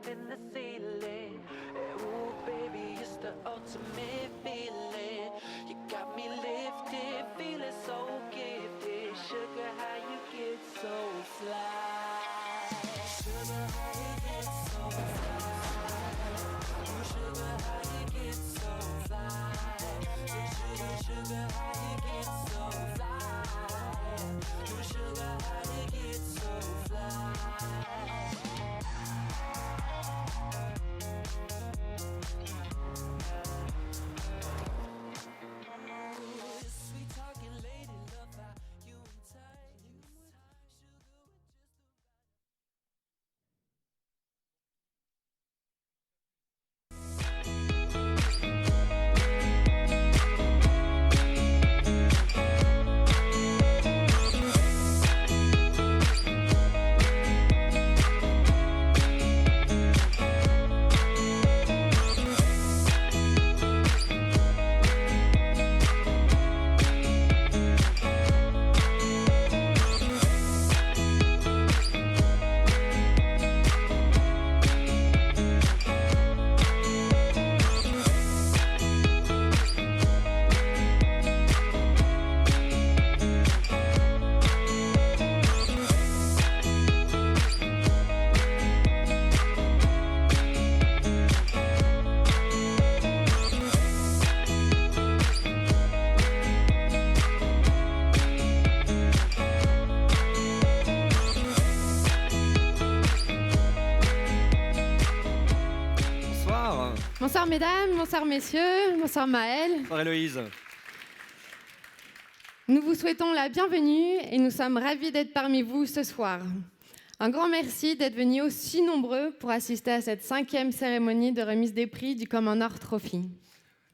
In the ceiling, ooh baby, it's the ultimate feeling. You got me lifted, feeling so gifted. Sugar, how you get so fly? Sugar, how you get so fly? Ooh, sugar, how you get so fly? Sugar, sugar, how you get so fly? Ooh, sugar, how you get so fly? Bonsoir mesdames, bonsoir messieurs, bonsoir Maëlle. Bonsoir Héloïse. Nous vous souhaitons la bienvenue et nous sommes ravis d'être parmi vous ce soir. Un grand merci d'être venus aussi nombreux pour assister à cette 5e cérémonie de remise des prix du Common Nord Trophy.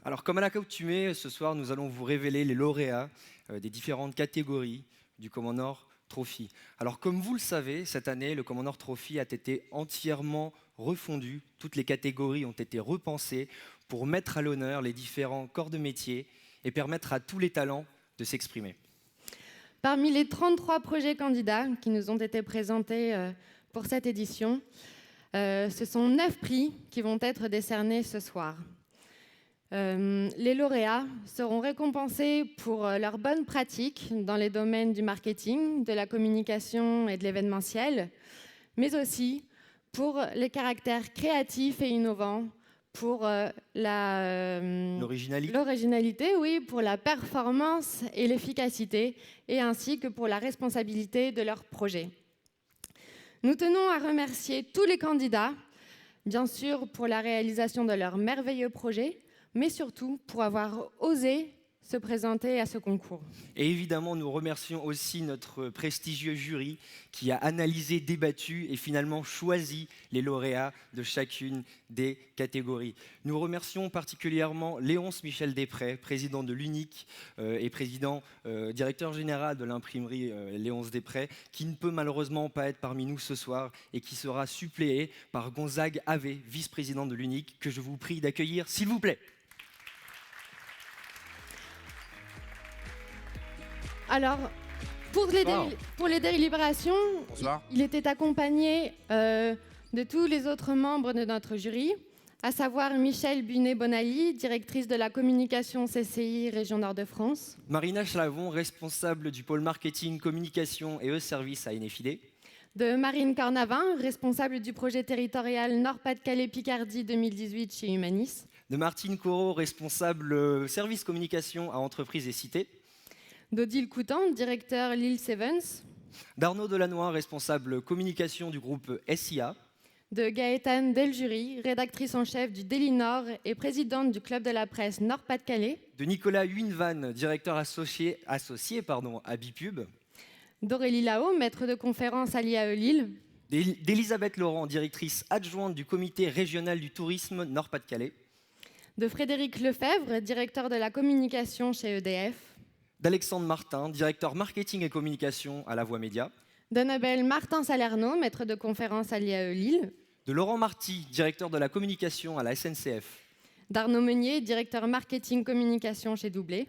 Alors comme à l'accoutumée, ce soir nous allons vous révéler les lauréats des différentes catégories du Common Nord Trophy. Alors comme vous le savez, cette année le Common Nord Trophy a été entièrement refondu, toutes les catégories ont été repensées pour mettre à l'honneur les différents corps de métier et permettre à tous les talents de s'exprimer. Parmi les 33 projets candidats qui nous ont été présentés pour cette édition, ce sont 9 prix qui vont être décernés ce soir. Les lauréats seront récompensés pour leurs bonnes pratiques dans les domaines du marketing, de la communication et de l'événementiel, mais aussi pour les caractères créatifs et innovants, pour l'originalité, oui, pour la performance et l'efficacité, et ainsi que pour la responsabilité de leurs projets. Nous tenons à remercier tous les candidats, bien sûr pour la réalisation de leurs merveilleux projets, mais surtout pour avoir osé se présenter à ce concours. Et évidemment, nous remercions aussi notre prestigieux jury qui a analysé, débattu et finalement choisi les lauréats de chacune des catégories. Nous remercions particulièrement Léonce Michel Després, président de l'UNIC et directeur général de l'imprimerie Léonce Després, qui ne peut malheureusement pas être parmi nous ce soir et qui sera suppléé par Gonzague Havé, vice-président de l'UNIC, que je vous prie d'accueillir, s'il vous plaît. Alors, pour les délibérations, il était accompagné de tous les autres membres de notre jury, à savoir Michèle Bunet-Bonali, directrice de la communication CCI Région Nord-de-France. Marina Chlavon, responsable du pôle marketing, communication et e-service à Enefidé. De Marine Cornavin, responsable du projet territorial Nord-Pas-de-Calais-Picardie 2018 chez Humanis. De Martine Corot, responsable service communication à entreprises et cités. D'Odile Coutan, directeur Lille Sevens. D'Arnaud Delannoy, responsable communication du groupe SIA. De Gaëtane Deljury, rédactrice en chef du Daily Nord et présidente du club de la presse Nord-Pas-de-Calais. De Nicolas Huynvan, directeur associé à Bipub. D'Aurélie Lao, maître de conférence à l'IAE Lille. D'Elisabeth Laurent, directrice adjointe du comité régional du tourisme Nord-Pas-de-Calais. De Frédéric Lefebvre, directeur de la communication chez EDF. D'Alexandre Martin, directeur marketing et communication à La Voix Média. D'Annabelle Martin-Salerno, maître de conférence à l'IAE Lille. De Laurent Marty, directeur de la communication à la SNCF. D'Arnaud Meunier, directeur marketing communication chez Doublé.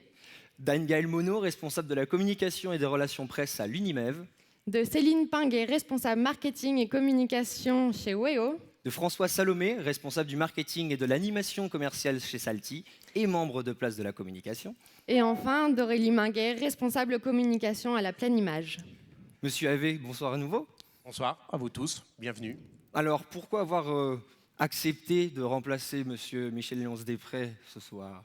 d'Anne-Gaëlle Monod, responsable de la communication et des relations presse à l'Unimev. De Céline Pinguet, responsable marketing et communication chez Weo. De François Salomé, responsable du marketing et de l'animation commerciale chez Salty et membre de Place de la Communication. Et enfin, d'Aurélie Minguet, responsable communication à la Pleine Image. Monsieur Havé, bonsoir à nouveau. Bonsoir à vous tous, bienvenue. Alors, pourquoi avoir accepté de remplacer Monsieur Michel-Léonce Després ce soir ?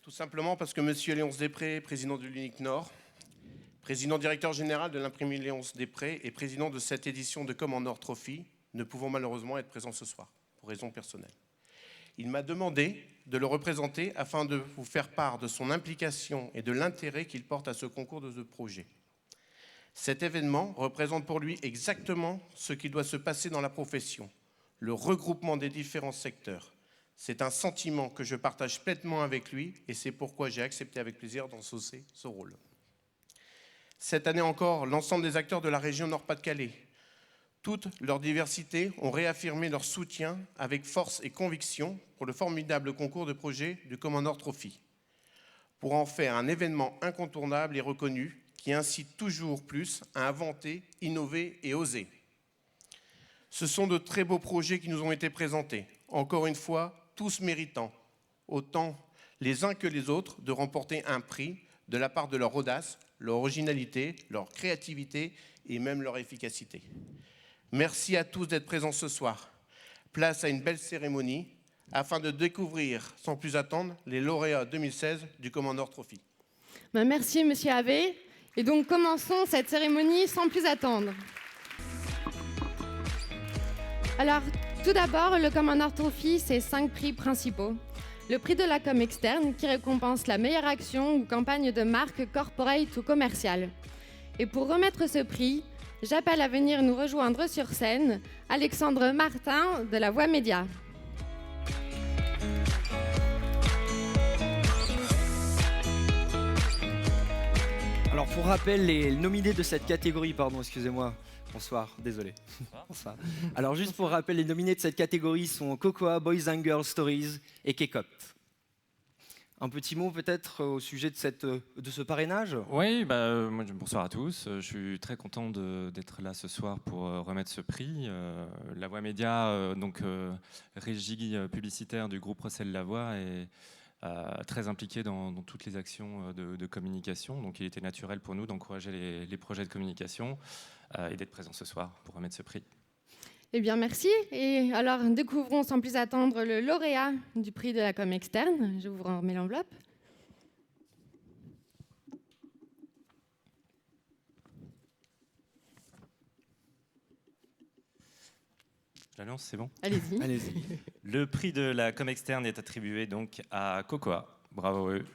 Tout simplement parce que Monsieur Léonce Després, président de l'Unique Nord, président directeur général de l'imprimerie Léonce Després et président de cette édition de Comme en Nord Trophy, ne pouvant malheureusement être présent ce soir, pour raisons personnelles. Il m'a demandé de le représenter afin de vous faire part de son implication et de l'intérêt qu'il porte à ce concours de ce projet. Cet événement représente pour lui exactement ce qui doit se passer dans la profession, le regroupement des différents secteurs. C'est un sentiment que je partage pleinement avec lui et c'est pourquoi j'ai accepté avec plaisir d'endosser ce rôle. Cette année encore, l'ensemble des acteurs de la région Nord-Pas-de-Calais, toute leur diversité, ont réaffirmé leur soutien avec force et conviction pour le formidable concours de projet du Comme en Nord Trophy, pour en faire un événement incontournable et reconnu qui incite toujours plus à inventer, innover et oser. Ce sont de très beaux projets qui nous ont été présentés, encore une fois, tous méritants, autant les uns que les autres, de remporter un prix de la part de leur audace, leur originalité, leur créativité et même leur efficacité. Merci à tous d'être présents ce soir. Place à une belle cérémonie afin de découvrir, sans plus attendre, les lauréats 2016 du Comme en Nord Trophy. Merci, Monsieur Havé. Et donc, commençons cette cérémonie sans plus attendre. Alors, tout d'abord, le Comme en Nord Trophy, c'est 5 prix principaux. Le prix de la com externe, qui récompense la meilleure action ou campagne de marque corporate ou commerciale. Et pour remettre ce prix, j'appelle à venir nous rejoindre sur scène Alexandre Martin de La Voix Média. Alors, pour rappel, les nominés de cette catégorie, bonsoir, désolé. Bonsoir. Alors, juste pour rappel, les nominés de cette catégorie sont Cocoa, Boys and Girls Stories et K-Cop. Un petit mot peut-être au sujet de ce parrainage ? Oui, bonsoir à tous. Je suis très content d'être là ce soir pour remettre ce prix. La Voix Média, régie publicitaire du groupe Recel La Voix, est très impliqué dans toutes les actions de communication. Donc il était naturel pour nous d'encourager les projets de communication et d'être présent ce soir pour remettre ce prix. Eh bien, merci. Et alors, découvrons sans plus attendre le lauréat du prix de la com externe. Je vous remets l'enveloppe. J'annonce, c'est bon ? Allez-y. Allez-y. Le prix de la com externe est attribué donc à Cocoa. Bravo à eux.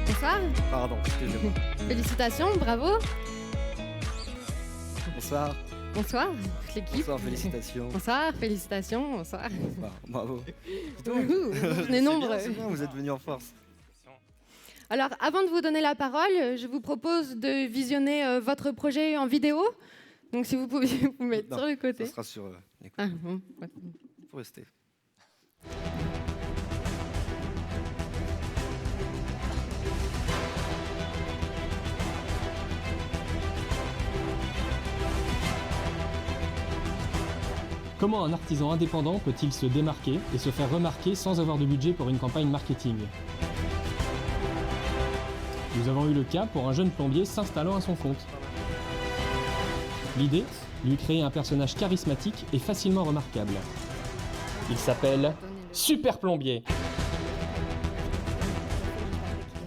Bonsoir. Pardon, excusez-moi. Félicitations, bravo. Bonsoir. Bonsoir, toute l'équipe. Bonsoir, félicitations. Bonsoir, félicitations, bonsoir. Bonsoir, bravo. On est nombreux. C'est bien, vous êtes venus en force. Alors, avant de vous donner la parole, je vous propose de visionner votre projet en vidéo. Donc, si vous pouviez vous mettre Non, sur le côté. Ça sera sur l'écran. Ah, bon, ouais. Faut rester. Comment un artisan indépendant peut-il se démarquer et se faire remarquer sans avoir de budget pour une campagne marketing? Nous avons eu le cas pour un jeune plombier s'installant à son compte. L'idée, lui créer un personnage charismatique et facilement remarquable. Il s'appelle Super Plombier.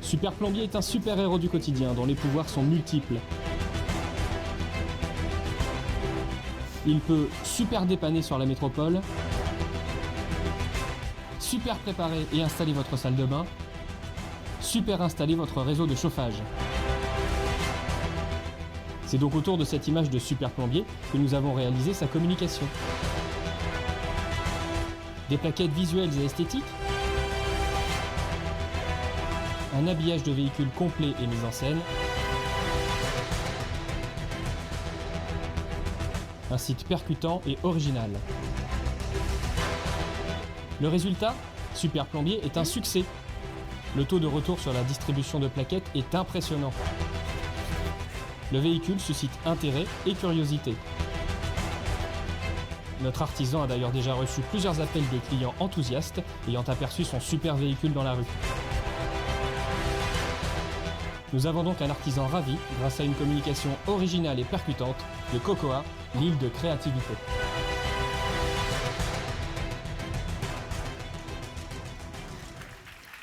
Super Plombier est un super-héros du quotidien dont les pouvoirs sont multiples. Il peut super dépanner sur la métropole, super préparer et installer votre salle de bain, super installer votre réseau de chauffage. C'est donc autour de cette image de Super Plombier que nous avons réalisé sa communication. Des plaquettes visuelles et esthétiques, un habillage de véhicule complet et mis en scène, un site percutant et original. Le résultat, Super Plombier est un succès. Le taux de retour sur la distribution de plaquettes est impressionnant. Le véhicule suscite intérêt et curiosité. Notre artisan a d'ailleurs déjà reçu plusieurs appels de clients enthousiastes ayant aperçu son super véhicule dans la rue. Nous avons donc un artisan ravi grâce à une communication originale et percutante de Cocoa, l'île de créativité.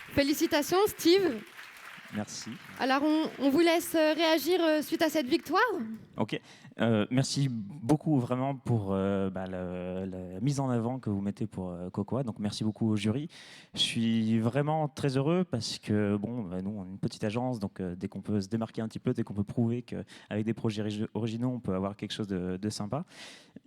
Félicitations Steve. Merci. Alors on vous laisse réagir suite à cette victoire. Ok. Merci beaucoup vraiment pour la mise en avant que vous mettez pour Cocoa. Donc merci beaucoup au jury. Je suis vraiment très heureux parce que nous on est une petite agence, donc dès qu'on peut se démarquer un petit peu, dès qu'on peut prouver qu'avec des projets originaux on peut avoir quelque chose de sympa.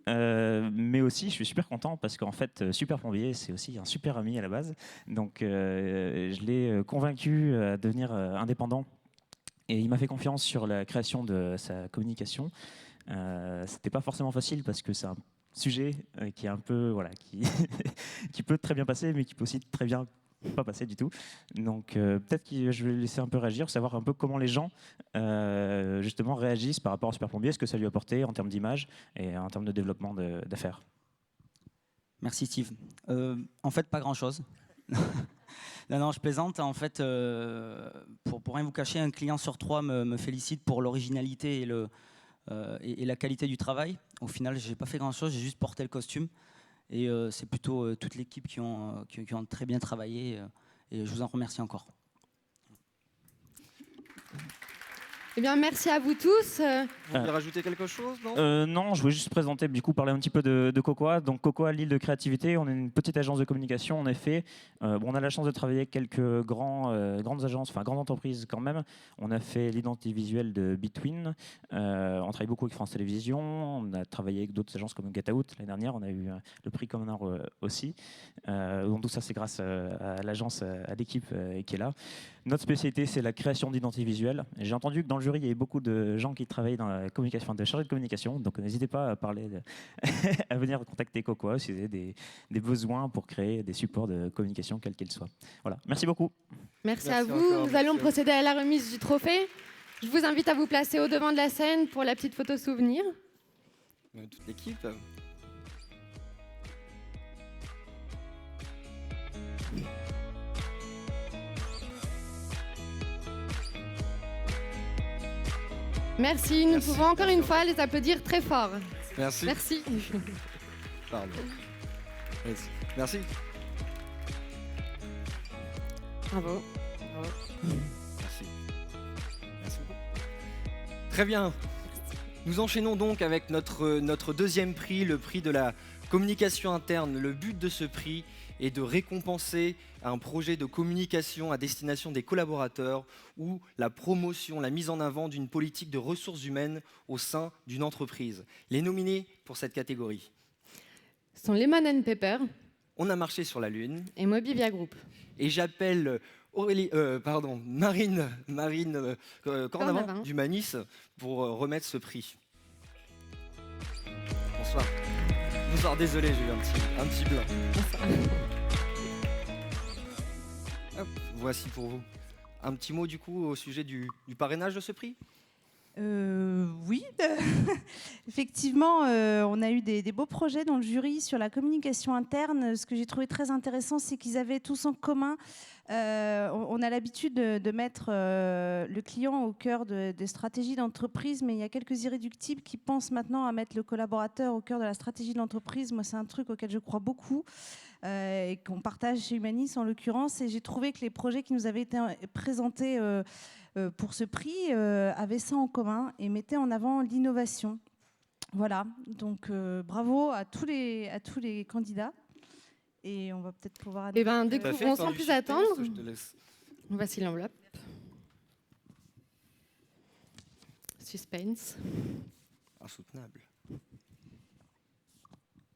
Mais aussi je suis super content parce qu'en fait Super Plombier c'est aussi un super ami à la base. Donc je l'ai convaincu à devenir indépendant. Et il m'a fait confiance sur la création de sa communication. C'était pas forcément facile parce que c'est un sujet qui est un peu qui peut très bien passer, mais qui peut aussi très bien pas passer du tout. Donc peut-être que je vais laisser un peu réagir, savoir un peu comment les gens justement réagissent par rapport au Super Plombier, ce que ça lui a apporté en termes d'image et en termes de développement d'affaires. Merci Steve. En fait, pas grand-chose. Non, je plaisante. En fait, pour rien vous cacher, un client sur 3 me félicite pour l'originalité et la qualité du travail. Au final, j'ai pas fait grand-chose, j'ai juste porté le costume. Et c'est plutôt toute l'équipe qui ont très bien travaillé. Et je vous en remercie encore. Eh bien, merci à vous tous. Vous voulez rajouter quelque chose, non? Non, je voulais juste présenter, du coup, parler un petit peu de Cocoa. Donc Cocoa, l'île de créativité, on est une petite agence de communication, en effet. On a la chance de travailler avec quelques grandes agences, enfin grandes entreprises quand même. On a fait l'identité visuelle de Between. On travaille beaucoup avec France Télévisions. On a travaillé avec d'autres agences comme Get Out. L'année dernière, on a eu le prix Comme un art aussi. Donc tout ça, c'est grâce à l'agence, à l'équipe qui est là. Notre spécialité, c'est la création d'identité visuelle. J'ai entendu que dans le jury, il y avait beaucoup de gens qui travaillaient dans la communication, des chargés de communication. Donc n'hésitez pas à parler, à venir contacter Cocoa si vous avez des besoins pour créer des supports de communication, quels qu'ils soient. Voilà. Merci beaucoup. Merci à vous. Nous allons procéder à la remise du trophée. Je vous invite à vous placer au devant de la scène pour la petite photo souvenir. Toute l'équipe. Merci. Nous pouvons encore une fois les applaudir très fort. Merci. Merci. Pardon. Merci. Bravo. Merci. Merci beaucoup. Très bien. Nous enchaînons donc avec notre deuxième prix, le prix de la communication interne. Le but de ce prix est de récompenser un projet de communication à destination des collaborateurs ou la promotion, la mise en avant d'une politique de ressources humaines au sein d'une entreprise. Les nominés pour cette catégorie sont Lemon & Pepper. On a marché sur la Lune. Et Mobivia Group. Et j'appelle Marine Cornavin du Manis pour remettre ce prix. Bonsoir. Bonsoir, désolé, j'ai eu un petit blanc. Hop, voici pour vous. Un petit mot du coup au sujet du parrainage de ce prix. Oui, effectivement, on a eu des beaux projets dans le jury sur la communication interne. Ce que j'ai trouvé très intéressant, c'est qu'ils avaient tous en commun. On a l'habitude de mettre le client au cœur des stratégies d'entreprise, mais il y a quelques irréductibles qui pensent maintenant à mettre le collaborateur au cœur de la stratégie de l'entreprise. Moi, c'est un truc auquel je crois beaucoup et qu'on partage chez Humanis en l'occurrence. Et j'ai trouvé que les projets qui nous avaient été présentés pour ce prix avaient ça en commun et mettaient en avant l'innovation. Voilà, donc bravo à tous les candidats. Et on va peut-être pouvoir... Eh bien, découvrons sans plus attendre. Voici l'enveloppe. Suspense. Insoutenable.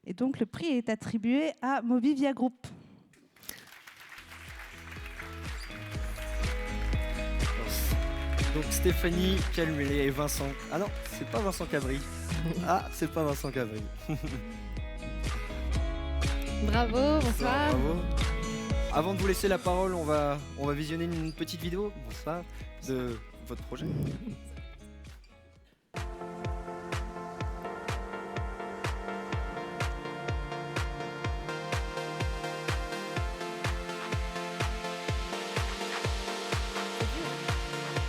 Et donc, le prix est attribué à Mobivia Group. Donc Stéphanie Calmulé et Vincent... Ah non, c'est pas Vincent Cabri. Ah, c'est pas Vincent Cabri. Bravo, bonsoir. Bravo. Avant de vous laisser la parole, on va visionner une petite vidéo, bonsoir, de votre projet.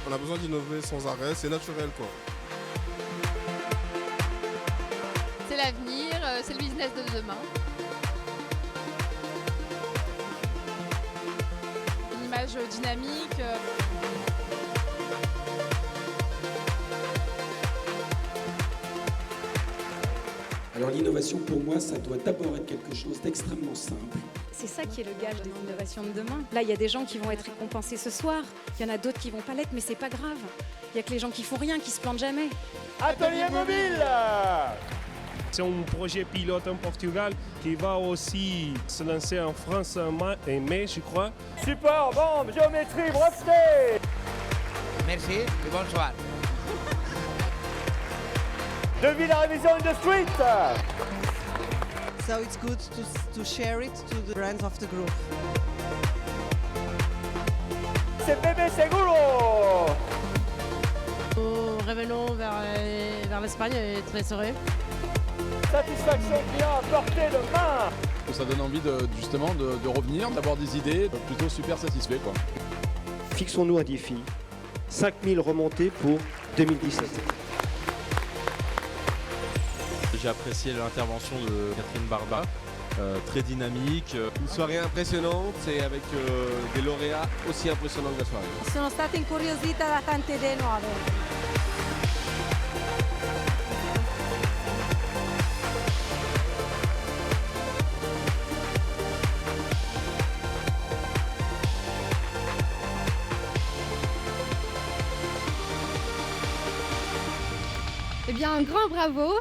On a besoin d'innover sans arrêt, c'est naturel quoi. C'est l'avenir, c'est le business de demain. Une image dynamique. Alors l'innovation pour moi, ça doit d'abord être quelque chose d'extrêmement simple. C'est ça qui est le gage de l'innovation de demain. Là, il y a des gens qui vont être récompensés ce soir. Il y en a d'autres qui vont pas l'être, mais c'est pas grave. Il y a que les gens qui font rien, qui se plantent jamais. Atelier mobile. C'est un projet pilote en Portugal qui va aussi se lancer en France en mai, je crois. Support, bombe, géométrie, breveté. Merci et bonsoir. Devis la révision de street. So it's good to share it to the brands of the group. C'est bébé seguro. Nous revenons vers l'Espagne et très heureux. Satisfaction client à portée de main. Ça donne envie justement de revenir, d'avoir des idées, plutôt super satisfait quoi. Fixons-nous un défi, 5000 remontées pour 2017. J'ai apprécié l'intervention de Catherine Barba, très dynamique. Une soirée impressionnante et avec des lauréats aussi impressionnants que la soirée. Sono stata incuriosita da tante idee nuove. Eh bien, un grand bravo.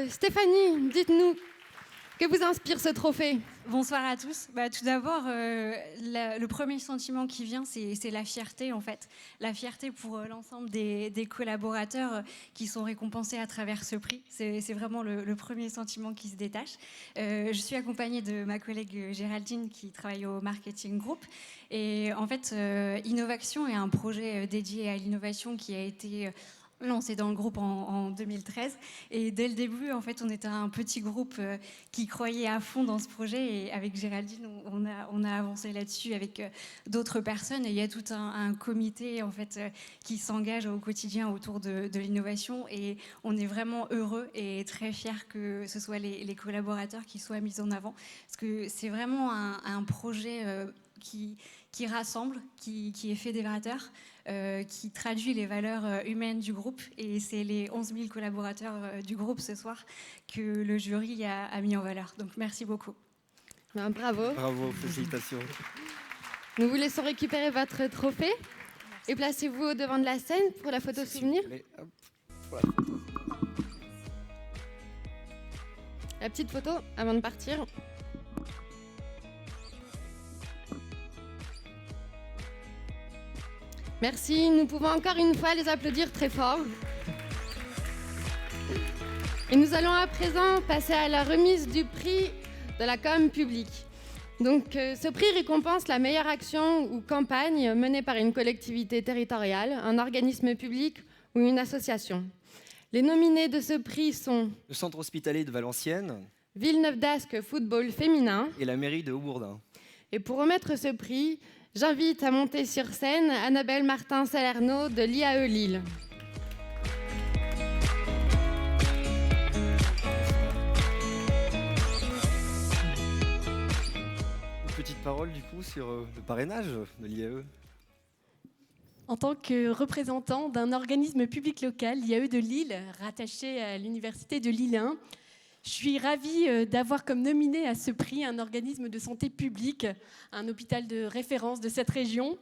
Stéphanie, dites-nous, que vous inspire ce trophée? Bonsoir à tous. Tout d'abord, le premier sentiment qui vient, c'est la fierté en fait. La fierté pour l'ensemble des collaborateurs qui sont récompensés à travers ce prix. C'est vraiment le premier sentiment qui se détache. Je suis accompagnée de ma collègue Géraldine qui travaille au Marketing Group. Et en fait, Innovaction est un projet dédié à l'innovation qui a été lancé dans le groupe en 2013 et dès le début en fait on était un petit groupe qui croyait à fond dans ce projet et avec Géraldine on a avancé là-dessus avec d'autres personnes et il y a tout un comité en fait qui s'engage au quotidien autour de l'innovation et on est vraiment heureux et très fiers que ce soit les collaborateurs qui soient mis en avant parce que c'est vraiment un projet qui rassemble, qui est fédérateur, qui traduit les valeurs humaines du groupe. Et c'est les 11 000 collaborateurs du groupe ce soir que le jury a mis en valeur. Donc merci beaucoup. Bravo. Bravo, félicitations. Nous vous laissons récupérer votre trophée. Et placez-vous au devant de la scène pour la photo souvenir. La petite photo avant de partir. Merci, nous pouvons encore une fois les applaudir très fort. Et nous allons à présent passer à la remise du prix de la com publique. Donc, ce prix récompense la meilleure action ou campagne menée par une collectivité territoriale, un organisme public ou une association. Les nominés de ce prix sont le Centre hospitalier de Valenciennes, Villeneuve d'Ascq Football Féminin et la mairie de Haubourdin. Et pour remettre ce prix, j'invite à monter sur scène Annabelle Martin-Salerno de l'IAE Lille. Une petite parole du coup sur le parrainage de l'IAE. En tant que représentant d'un organisme public local, l'IAE de Lille, rattaché à l'Université de Lille 1, je suis ravie d'avoir comme nominé à ce prix un organisme de santé publique, un hôpital de référence de cette région,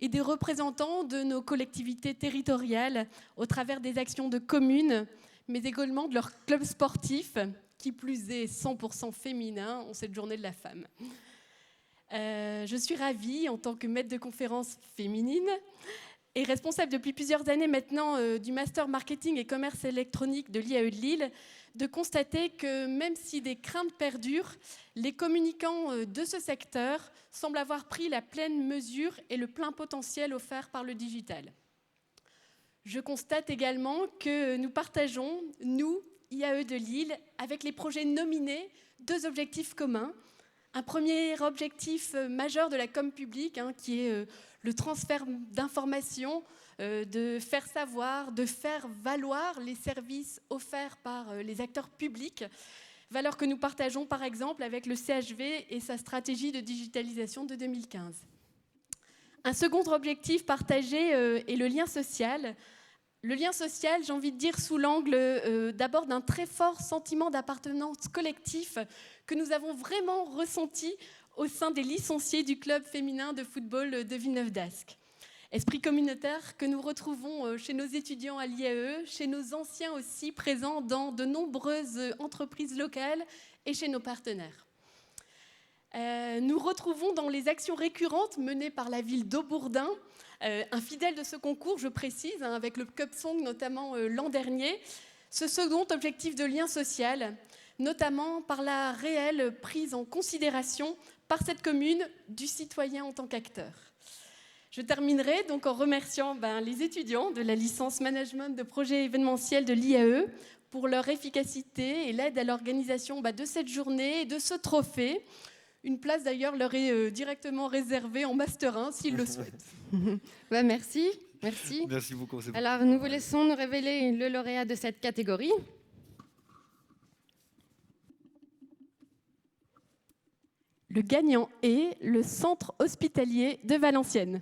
et des représentants de nos collectivités territoriales au travers des actions de communes, mais également de leurs clubs sportifs, qui plus est 100% féminins en cette journée de la femme. Je suis ravie, en tant que maître de conférences féminine et responsable depuis plusieurs années maintenant du Master Marketing et Commerce électronique de l'IAE de Lille, de constater que même si des craintes perdurent, les communicants de ce secteur semblent avoir pris la pleine mesure et le plein potentiel offert par le digital. Je constate également que nous partageons, nous, IAE de Lille, avec les projets nominés, 2 objectifs communs. Un premier objectif majeur de la com publique, qui est le transfert d'informations, de faire savoir, de faire valoir les services offerts par les acteurs publics, valeurs que nous partageons par exemple avec le CHV et sa stratégie de digitalisation de 2015. Un second objectif partagé est le lien social. Le lien social, j'ai envie de dire, sous l'angle d'abord d'un très fort sentiment d'appartenance collectif que nous avons vraiment ressenti au sein des licenciés du club féminin de football de Villeneuve d'Ascq. Esprit communautaire que nous retrouvons chez nos étudiants à l'IAE, chez nos anciens aussi présents dans de nombreuses entreprises locales et chez nos partenaires. Nous retrouvons dans les actions récurrentes menées par la ville d'Haubourdin, un fidèle de ce concours, je précise, avec le Cup Song notamment l'an dernier, ce second objectif de lien social, notamment par la réelle prise en considération par cette commune du citoyen en tant qu'acteur. Je terminerai donc en remerciant les étudiants de la licence Management de projets événementiels de l'IAE pour leur efficacité et l'aide à l'organisation de cette journée et de ce trophée. Une place d'ailleurs leur est directement réservée en Master 1 s'ils le souhaitent. Merci. Merci. Merci beaucoup. Alors nous vous laissons nous révéler le lauréat de cette catégorie. Le gagnant est le Centre hospitalier de Valenciennes.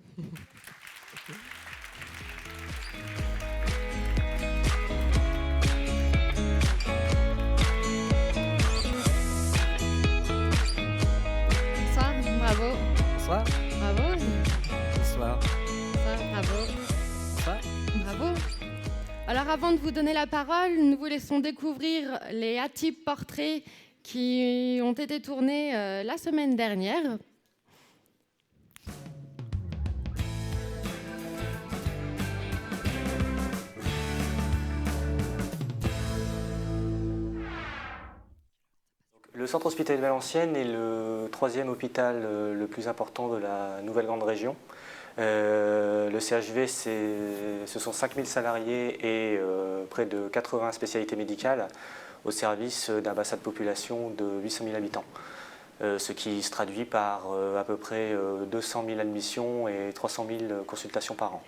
Bonsoir, bravo. Bonsoir. Bravo. Bonsoir. Bonsoir, bravo. Bonsoir. Bravo. Alors avant de vous donner la parole, nous vous laissons découvrir les A-type portraits qui ont été tournés la semaine dernière. Le centre hospitalier de Valenciennes est le 3e hôpital le plus important de la nouvelle grande région. Le CHV, ce sont 5000 salariés et près de 80 spécialités médicales au service d'un bassin de population de 800 000 habitants, ce qui se traduit par à peu près 200 000 admissions et 300 000 consultations par an.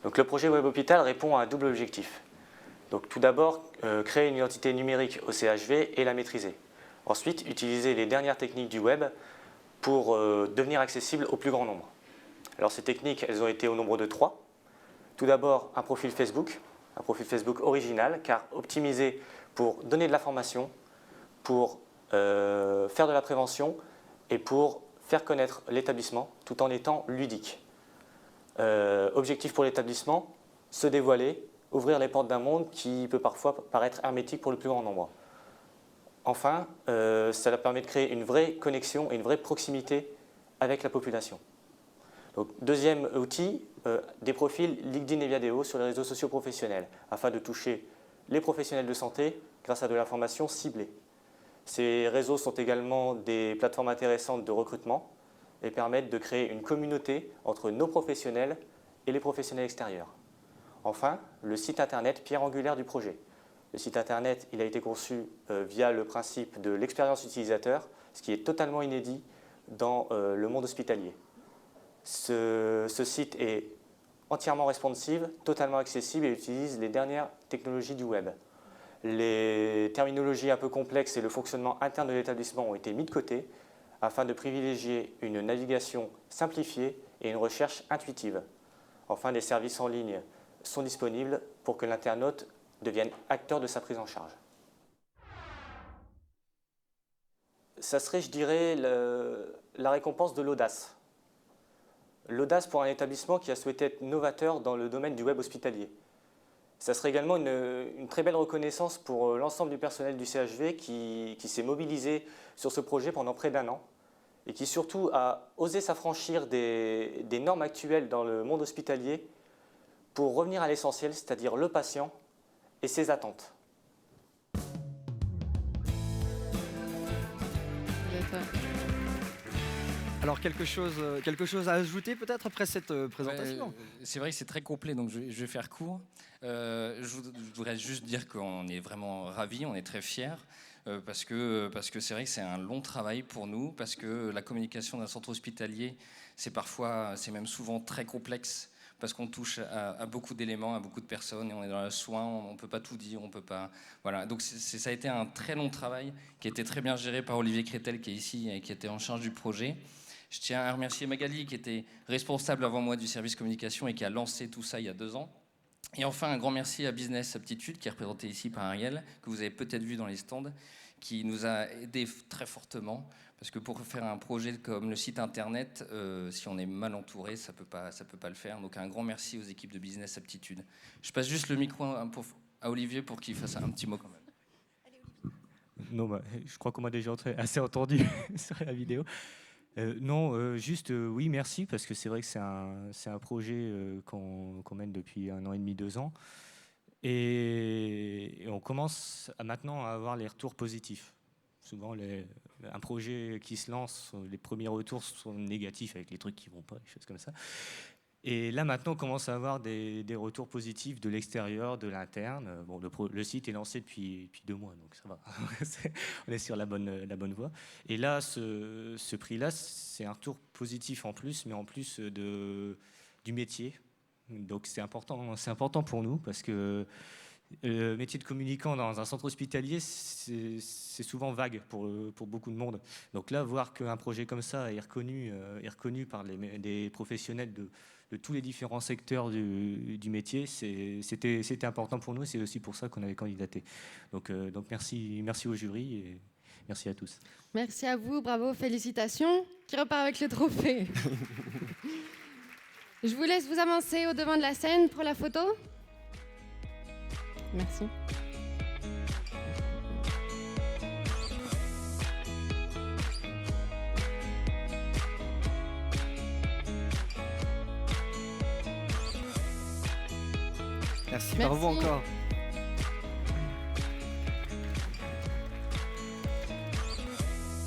Donc, le projet Web Hôpital répond à un double objectif. Donc, tout d'abord, créer une identité numérique au CHV et la maîtriser. Ensuite, utiliser les dernières techniques du web pour devenir accessible au plus grand nombre. Alors, ces techniques, elles ont été au nombre de 3. Tout d'abord, un profil Facebook original, car optimisé pour donner de l'information, pour faire de la prévention et pour faire connaître l'établissement tout en étant ludique. Objectif pour l'établissement, se dévoiler, ouvrir les portes d'un monde qui peut parfois paraître hermétique pour le plus grand nombre. Enfin, cela permet de créer une vraie connexion et une vraie proximité avec la population. Donc, deuxième outil, des profils LinkedIn et Viadeo sur les réseaux sociaux professionnels, afin de toucher les professionnels de santé grâce à de l'information ciblée. Ces réseaux sont également des plateformes intéressantes de recrutement et permettent de créer une communauté entre nos professionnels et les professionnels extérieurs. Enfin, le site internet pierre angulaire du projet. Le site internet il a été conçu via le principe de l'expérience utilisateur, ce qui est totalement inédit dans le monde hospitalier. Ce site est entièrement responsive, totalement accessible et utilise les dernières technologies du web. Les terminologies un peu complexes et le fonctionnement interne de l'établissement ont été mis de côté afin de privilégier une navigation simplifiée et une recherche intuitive. Enfin, des services en ligne sont disponibles pour que l'internaute devienne acteur de sa prise en charge. Ça serait, je dirais, la récompense de l'audace. L'audace pour un établissement qui a souhaité être novateur dans le domaine du web hospitalier. Ça serait également une très belle reconnaissance pour l'ensemble du personnel du CHV qui s'est mobilisé sur ce projet pendant près d'1 an et qui surtout a osé s'affranchir des normes actuelles dans le monde hospitalier pour revenir à l'essentiel, c'est-à-dire le patient et ses attentes. Alors quelque chose à ajouter peut-être après cette présentation? C'est vrai que c'est très complet, donc je vais faire court. Je voudrais juste dire qu'on est vraiment ravis, on est très fiers, parce que c'est vrai que c'est un long travail pour nous, parce que la communication d'un centre hospitalier, c'est même souvent très complexe, parce qu'on touche à beaucoup d'éléments, à beaucoup de personnes, et on est dans le soin, on ne peut pas tout dire, on peut pas... Voilà. Donc ça a été un très long travail, qui a été très bien géré par Olivier Crétel, qui est ici, et qui était en charge du projet. Je tiens à remercier Magali, qui était responsable avant moi du service communication et qui a lancé tout ça il y a 2 ans. Et enfin, un grand merci à Business Aptitude, qui est représenté ici par Ariel, que vous avez peut-être vu dans les stands, qui nous a aidés très fortement. Parce que pour faire un projet comme le site internet, si on est mal entouré, ça peut pas le faire. Donc un grand merci aux équipes de Business Aptitude. Je passe juste le micro à Olivier pour qu'il fasse un petit mot quand même. Non, je crois qu'on m'a déjà assez entendu sur la vidéo. Oui, merci, parce que c'est vrai que c'est un projet qu'on mène depuis 1 an et demi, 2 ans. Et on commence maintenant à avoir les retours positifs. Souvent, un projet qui se lance, les premiers retours sont négatifs avec les trucs qui ne vont pas, des choses comme ça. Et là, maintenant, on commence à avoir des retours positifs de l'extérieur, de l'interne. Bon, le site est lancé depuis 2 mois, donc ça va. On est sur la bonne voie. Et là, ce prix-là, c'est un retour positif en plus, mais en plus du métier. Donc c'est important pour nous, parce que le métier de communicant dans un centre hospitalier, c'est souvent vague pour beaucoup de monde. Donc là, voir qu'un projet comme ça est reconnu par des professionnels de tous les différents secteurs du métier, c'était important pour nous, et c'est aussi pour ça qu'on avait candidaté. Donc merci au jury et merci à tous. Merci à vous, bravo, félicitations. Qui repart avec le trophée? Je vous laisse vous avancer au devant de la scène pour la photo. Merci. Merci, bravo encore.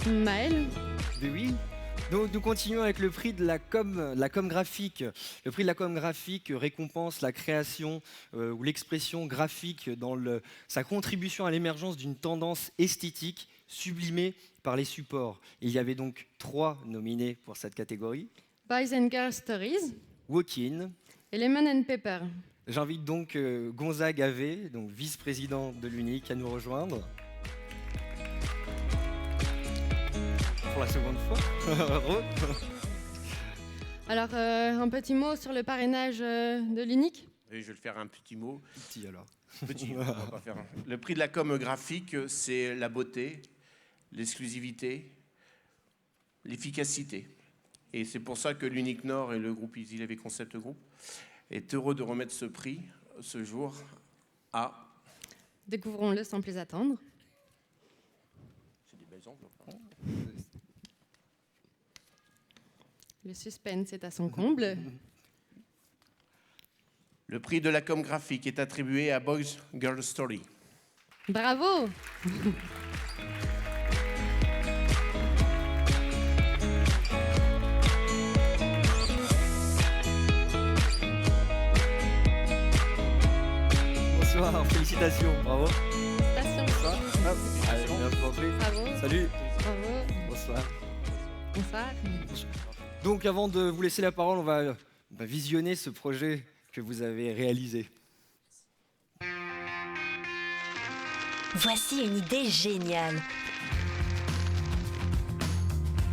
Maël. Oui. Donc nous continuons avec le prix de la com graphique. Le prix de la com graphique récompense la création ou l'expression graphique dans sa contribution à l'émergence d'une tendance esthétique sublimée par les supports. Il y avait donc 3 nominés pour cette catégorie. Boys and Girls Stories. Walk-in. Et Lemon and Pepper. J'invite donc Gonzague Ave, donc vice-président de l'UNIC, à nous rejoindre. Pour la seconde fois. Alors, un petit mot sur le parrainage de l'UNIC. Oui, je vais le faire un petit mot. Petit alors. Petit, on va pas faire un... Le prix de la com graphique, c'est la beauté, l'exclusivité, l'efficacité. Et c'est pour ça que l'UNIC Nord et le groupe Easy Live Concept Group est heureux de remettre ce prix ce jour à... Découvrons-le sans plus attendre. C'est des belles enveloppes. Le suspense est à son comble. Le prix de la com graphique est attribué à Boys Girl Story. Bravo. Félicitations, bravo. Félicitations. Hop, allez, merci beaucoup. Bravo. Salut. Bravo. Bonsoir. Bonsoir. Donc avant de vous laisser la parole, on va visionner ce projet que vous avez réalisé. Voici une idée géniale.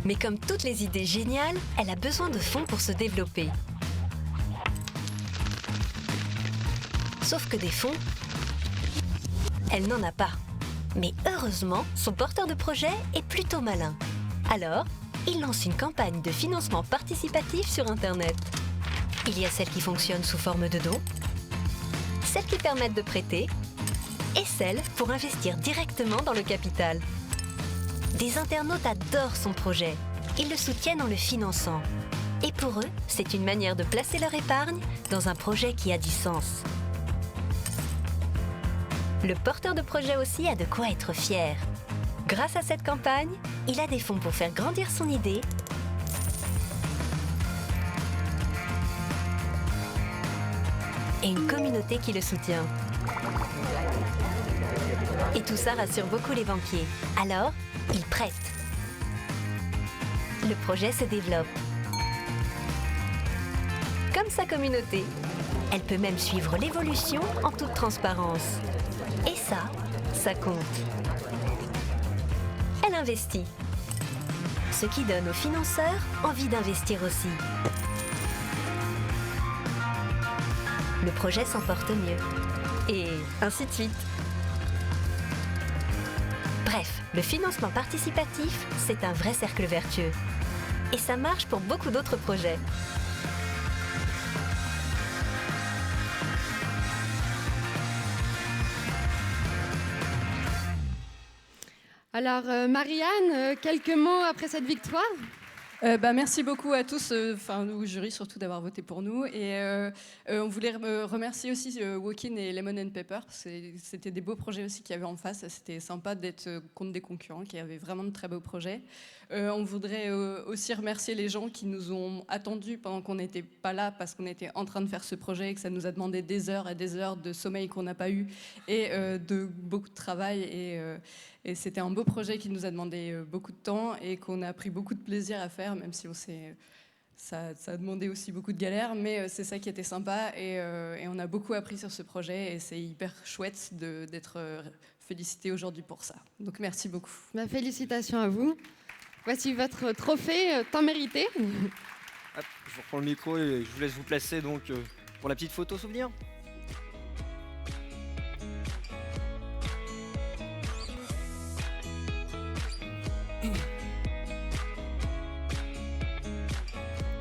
Mais comme toutes les idées géniales, elle a besoin de fonds pour se développer. Sauf que des fonds, elle n'en a pas. Mais heureusement, son porteur de projet est plutôt malin. Alors, il lance une campagne de financement participatif sur Internet. Il y a celles qui fonctionnent sous forme de dons, celles qui permettent de prêter, et celles pour investir directement dans le capital. Des internautes adorent son projet. Ils le soutiennent en le finançant. Et pour eux, c'est une manière de placer leur épargne dans un projet qui a du sens. Le porteur de projet aussi a de quoi être fier. Grâce à cette campagne, il a des fonds pour faire grandir son idée et une communauté qui le soutient. Et tout ça rassure beaucoup les banquiers. Alors, ils prêtent. Le projet se développe. Comme sa communauté, elle peut même suivre l'évolution en toute transparence. Et ça compte. Elle investit. Ce qui donne aux financeurs envie d'investir aussi. Le projet s'en porte mieux. Et ainsi de suite. Bref, le financement participatif, c'est un vrai cercle vertueux. Et ça marche pour beaucoup d'autres projets. Alors, Marianne, quelques mots après cette victoire ? Merci beaucoup à tous, au jury surtout d'avoir voté pour nous. Et on voulait remercier aussi Walk-in et Lemon & Pepper. C'était des beaux projets aussi qu'il y avait en face. C'était sympa d'être contre des concurrents qui avaient vraiment de très beaux projets. On voudrait aussi remercier les gens qui nous ont attendus pendant qu'on n'était pas là parce qu'on était en train de faire ce projet et que ça nous a demandé des heures et des heures de sommeil qu'on n'a pas eu et de beaucoup de travail. Et c'était un beau projet qui nous a demandé beaucoup de temps et qu'on a pris beaucoup de plaisir à faire, même si ça a demandé aussi beaucoup de galères, mais c'est ça qui était sympa et on a beaucoup appris sur ce projet et c'est hyper chouette d'être félicité aujourd'hui pour ça. Donc merci beaucoup. Félicitations à vous. Voici votre trophée tant mérité. Hop, je reprends le micro et je vous laisse vous placer donc pour la petite photo souvenir.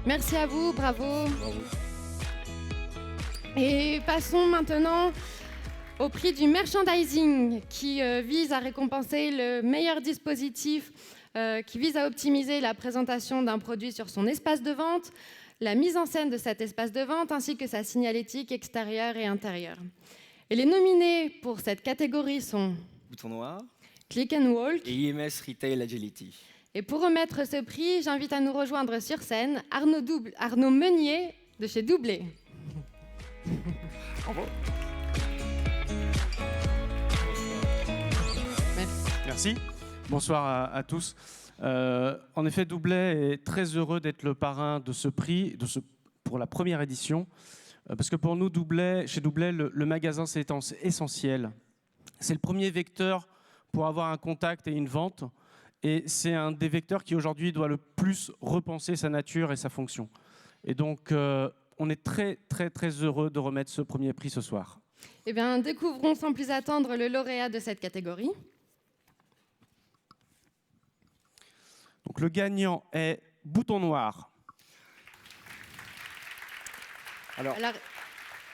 Merci à vous, bravo. Et passons maintenant au prix du merchandising qui vise à récompenser le meilleur dispositif qui vise à optimiser la présentation d'un produit sur son espace de vente, la mise en scène de cet espace de vente ainsi que sa signalétique extérieure et intérieure. Et les nominés pour cette catégorie sont Bouton Noir, Click and Walk et IMS Retail Agility. Et pour remettre ce prix, j'invite à nous rejoindre sur scène Arnaud Meunier de chez Doublé. Au revoir. Merci. Bonsoir à tous. En effet, Doublet est très heureux d'être le parrain de ce prix pour la première édition. Parce que pour nous, chez Doublet, le magasin, c'est essentiel. C'est le premier vecteur pour avoir un contact et une vente. Et c'est un des vecteurs qui, aujourd'hui, doit le plus repenser sa nature et sa fonction. Et donc, on est très, très, très heureux de remettre ce premier prix ce soir. Eh bien, découvrons sans plus attendre le lauréat de cette catégorie. Donc, le gagnant est Bouton Noir. Alors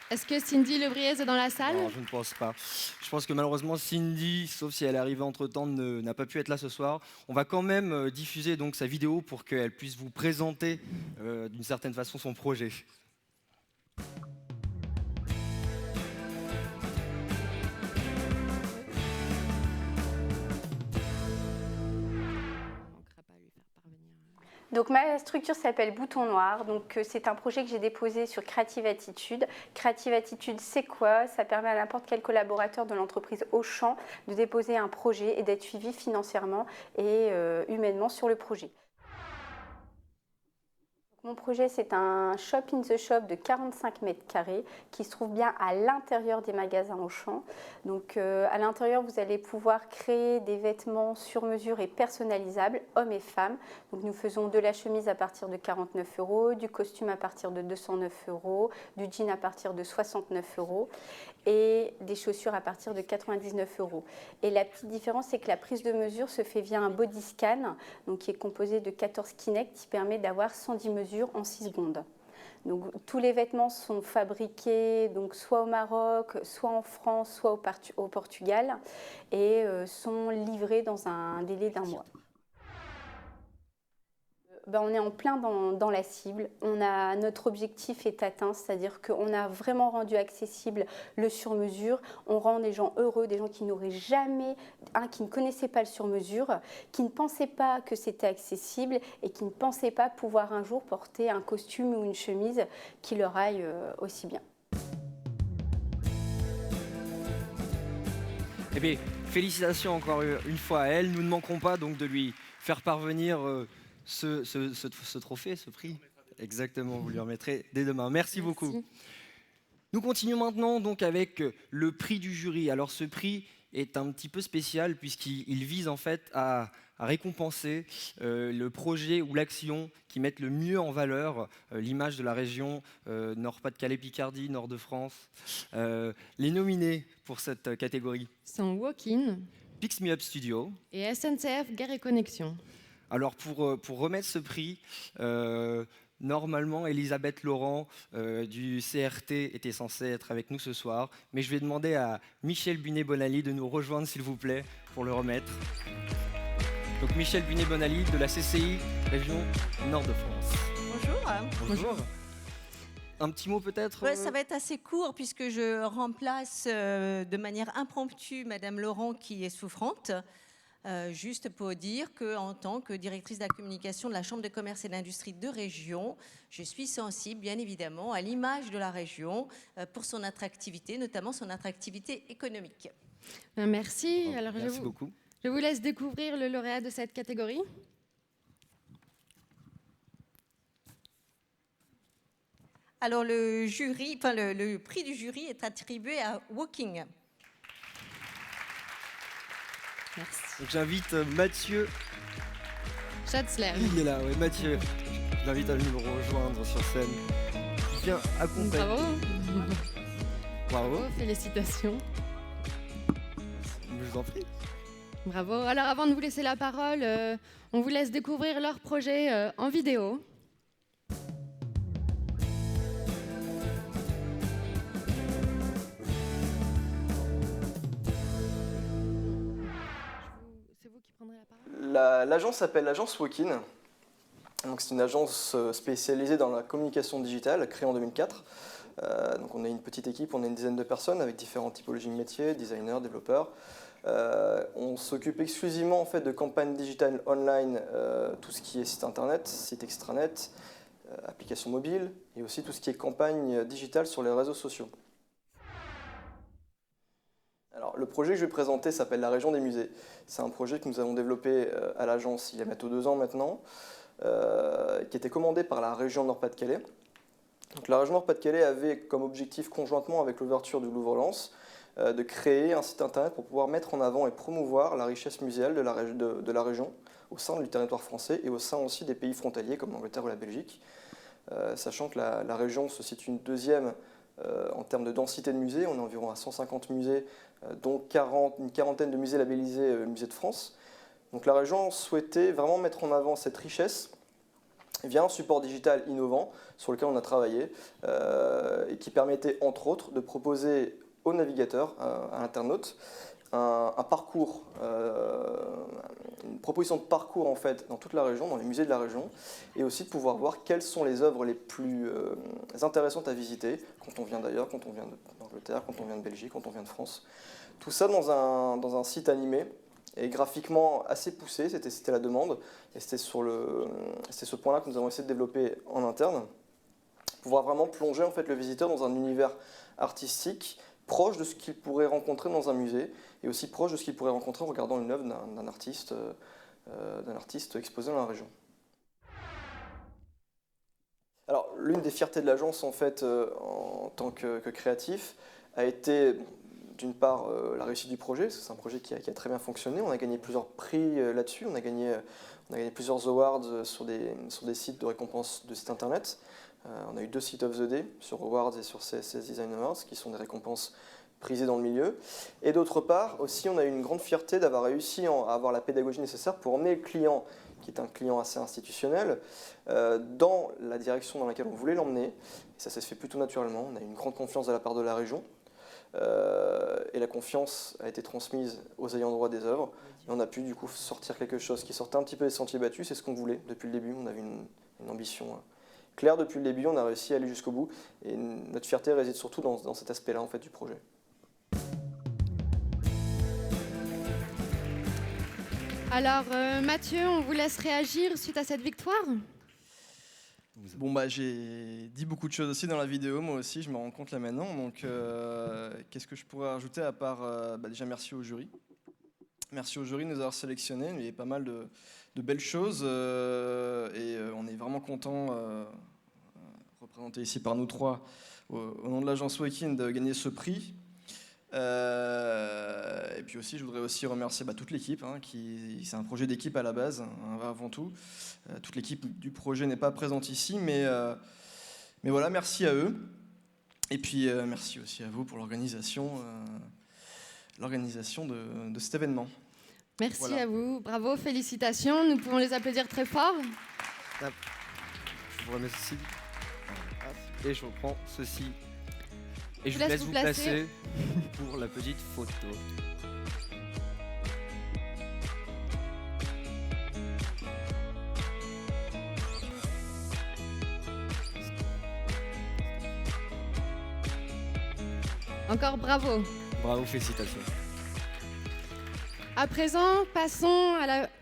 est-ce que Cindy Lebriez est dans la salle ? Non, je ne pense pas. Je pense que malheureusement Cindy, sauf si elle est arrivée entre-temps, n'a pas pu être là ce soir. On va quand même diffuser donc sa vidéo pour qu'elle puisse vous présenter d'une certaine façon son projet. Donc ma structure s'appelle Bouton Noir. Donc c'est un projet que j'ai déposé sur Creative Attitude. Creative Attitude, c'est quoi? Ça permet à n'importe quel collaborateur de l'entreprise Auchan de déposer un projet et d'être suivi financièrement et humainement sur le projet. Mon projet, c'est un shop in the shop de 45 mètres carrés qui se trouve bien à l'intérieur des magasins Auchan. Donc à l'intérieur, vous allez pouvoir créer des vêtements sur mesure et personnalisables, hommes et femmes. Donc nous faisons de la chemise à partir de 49 €, du costume à partir de 209 €, du jean à partir de 69 € et des chaussures à partir de 99 €. Et la petite différence, c'est que la prise de mesure se fait via un body scan, donc qui est composé de 14 Kinect, qui permet d'avoir 110 mesures en 6 secondes. Donc, tous les vêtements sont fabriqués donc, soit au Maroc, soit en France, soit au Portugal et sont livrés dans un délai d'1 mois. On est en plein dans la cible. Notre objectif est atteint, c'est-à-dire qu'on a vraiment rendu accessible le sur-mesure. On rend des gens heureux, des gens qui n'auraient jamais, qui ne connaissaient pas le sur-mesure, qui ne pensaient pas que c'était accessible et qui ne pensaient pas pouvoir un jour porter un costume ou une chemise qui leur aille aussi bien. Eh bien, félicitations encore une fois à elle. Nous ne manquerons pas donc de lui faire parvenir ce trophée, ce prix. Exactement, vous lui remettrez dès demain. Merci beaucoup. Nous continuons maintenant donc avec le prix du jury. Alors ce prix est un petit peu spécial puisqu'il vise en fait à récompenser le projet ou l'action qui mettent le mieux en valeur l'image de la région Nord-Pas-de-Calais-Picardie, Nord-de-France. Les nominés pour cette catégorie sont Walk-in, Pix Me Up Studio et SNCF Gare et Connexion. Alors pour remettre ce prix, normalement Elisabeth Laurent du CRT était censée être avec nous ce soir, mais je vais demander à Michel Bunet-Bonali de nous rejoindre s'il vous plaît pour le remettre. Donc Michel Bunet-Bonali de la CCI région Nord-de-France. Bonjour. Bonjour. Un petit mot peut-être Ça va être assez court puisque je remplace de manière impromptue Madame Laurent qui est souffrante. Juste pour dire qu'en tant que directrice de la communication de la Chambre de commerce et d'industrie de région, je suis sensible bien évidemment à l'image de la région pour son attractivité, notamment son attractivité économique. Merci. Alors, merci beaucoup. Je vous laisse découvrir le lauréat de cette catégorie. Alors le prix du jury est attribué à Walking. Merci. Donc j'invite Mathieu Schatzler. Il est là, oui, Mathieu. Je l'invite à venir nous rejoindre sur scène. Il vient accompagner. Bravo. Bravo. Félicitations. Je vous en prie. Bravo. Alors avant de vous laisser la parole, on vous laisse découvrir leur projet en vidéo. L'agence s'appelle l'agence Walk-in. C'est une agence spécialisée dans la communication digitale, créée en 2004. Donc on est une petite équipe, on est une dizaine de personnes avec différentes typologies de métiers, designers, développeurs. On s'occupe exclusivement en fait, de campagnes digitales online, tout ce qui est site internet, site extranet, applications mobiles et aussi tout ce qui est campagne digitale sur les réseaux sociaux. Alors, le projet que je vais présenter s'appelle la région des musées. C'est un projet que nous avons développé à l'agence il y a bientôt 2 ans maintenant, qui était commandé par la région Nord-Pas-de-Calais. Donc, la région Nord-Pas-de-Calais avait comme objectif, conjointement avec l'ouverture du Louvre-Lens, de créer un site internet pour pouvoir mettre en avant et promouvoir la richesse muséale de la région au sein du territoire français et au sein aussi des pays frontaliers comme l'Angleterre ou la Belgique. Sachant que la région se situe une deuxième en termes de densité de musées, on est environ à 150 musées, dont une quarantaine de musées labellisés musées de France. Donc la région souhaitait vraiment mettre en avant cette richesse via un support digital innovant sur lequel on a travaillé et qui permettait entre autres de proposer aux navigateurs, à l'internaute, un parcours, une proposition de parcours en fait dans toute la région, dans les musées de la région, et aussi de pouvoir voir quelles sont les œuvres les plus intéressantes à visiter quand on vient d'ailleurs, quand on vient d'Angleterre, quand on vient de Belgique, quand on vient de France. Tout ça dans un site animé et graphiquement assez poussé, c'était la demande, et c'était ce point-là que nous avons essayé de développer en interne, pouvoir vraiment plonger en fait, le visiteur dans un univers artistique proche de ce qu'il pourrait rencontrer dans un musée, et aussi proche de ce qu'il pourrait rencontrer en regardant une œuvre d'un artiste exposé dans la région. Alors, l'une des fiertés de l'agence, en fait, en tant que créatif, a été, d'une part, la réussite du projet, parce que c'est un projet qui a très bien fonctionné. On a gagné plusieurs prix là-dessus, on a gagné plusieurs awards sur des sites de récompense de sites internet. On a eu 2 Site of the Day sur Awards et sur CS Design Awards, qui sont des récompenses prisées dans le milieu. Et d'autre part, aussi, on a eu une grande fierté d'avoir réussi à avoir la pédagogie nécessaire pour emmener le client, qui est un client assez institutionnel, dans la direction dans laquelle on voulait l'emmener. Et ça s'est fait plutôt naturellement. On a eu une grande confiance de la part de la région. Et la confiance a été transmise aux ayants droit des œuvres. Et on a pu du coup sortir quelque chose qui sortait un petit peu des sentiers battus. C'est ce qu'on voulait depuis le début. On avait une ambition claire depuis le début. On a réussi à aller jusqu'au bout. Et notre fierté réside surtout dans cet aspect-là en fait, du projet. Alors Mathieu, on vous laisse réagir suite à cette victoire. Bon bah j'ai dit beaucoup de choses aussi dans la vidéo, moi aussi je me rends compte là maintenant, donc qu'est-ce que je pourrais rajouter à part déjà merci au jury. Merci au jury de nous avoir sélectionnés, il y avait pas mal de belles choses et on est vraiment content, représenté ici par nous trois, au nom de l'agence Wakin, de gagner ce prix. Et puis aussi, je voudrais aussi remercier toute l'équipe, c'est un projet d'équipe à la base, avant tout. Toute l'équipe du projet n'est pas présente ici, mais voilà, merci à eux. Et puis merci aussi à vous pour l'organisation de cet événement. Merci voilà. à vous, bravo, félicitations, nous pouvons les applaudir très fort. Je vous remercie. Et je reprends ceci. Et je vous vous laisse vous placer pour la petite photo. Encore bravo. Bravo, félicitations. À présent, passons